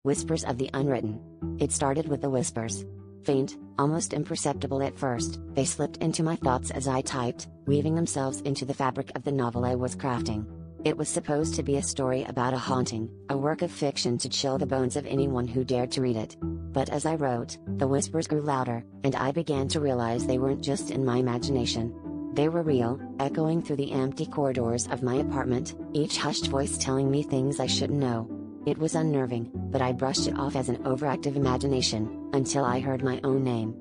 Whispers of the Unwritten. It started with the whispers. Faint, almost imperceptible at first, they slipped into my thoughts as I typed, weaving themselves into the fabric of the novel I was crafting. It was supposed to be a story about a haunting, a work of fiction to chill the bones of anyone who dared to read it. But as I wrote, the whispers grew louder, and I began to realize they weren't just in my imagination. They were real, echoing through the empty corridors of my apartment, each hushed voice telling me things I shouldn't know. It was unnerving, but I brushed it off as an overactive imagination, until I heard my own name.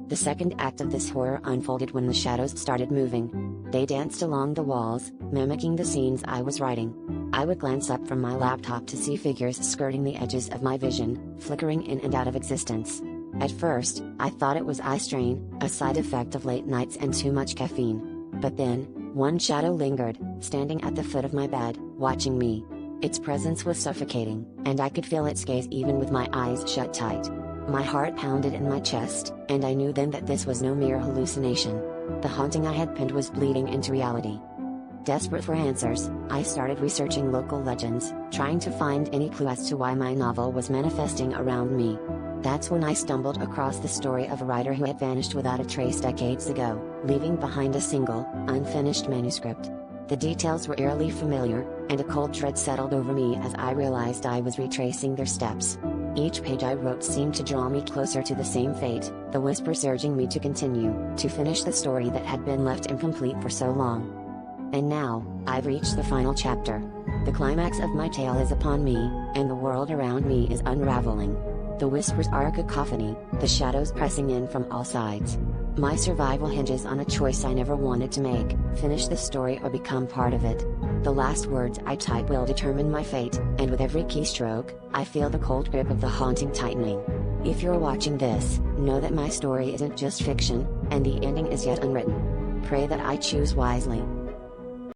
The second act of this horror unfolded when the shadows started moving. They danced along the walls, mimicking the scenes I was writing. I would glance up from my laptop to see figures skirting the edges of my vision, flickering in and out of existence. At first, I thought it was eye strain, a side effect of late nights and too much caffeine. But then, one shadow lingered, standing at the foot of my bed, watching me. Its presence was suffocating, and I could feel its gaze even with my eyes shut tight. My heart pounded in my chest, and I knew then that this was no mere hallucination. The haunting I had pinned was bleeding into reality. Desperate for answers, I started researching local legends, trying to find any clue as to why my novel was manifesting around me. That's when I stumbled across the story of a writer who had vanished without a trace decades ago, leaving behind a single, unfinished manuscript. The details were eerily familiar, and a cold dread settled over me as I realized I was retracing their steps. Each page I wrote seemed to draw me closer to the same fate, the whispers urging me to continue, to finish the story that had been left incomplete for so long. And now, I've reached the final chapter. The climax of my tale is upon me, and the world around me is unraveling. The whispers are a cacophony, the shadows pressing in from all sides. My survival hinges on a choice I never wanted to make: finish the story or become part of it. The last words I type will determine my fate, and with every keystroke, I feel the cold grip of the haunting tightening. If you're watching this, know that my story isn't just fiction, and the ending is yet unwritten. Pray that I choose wisely.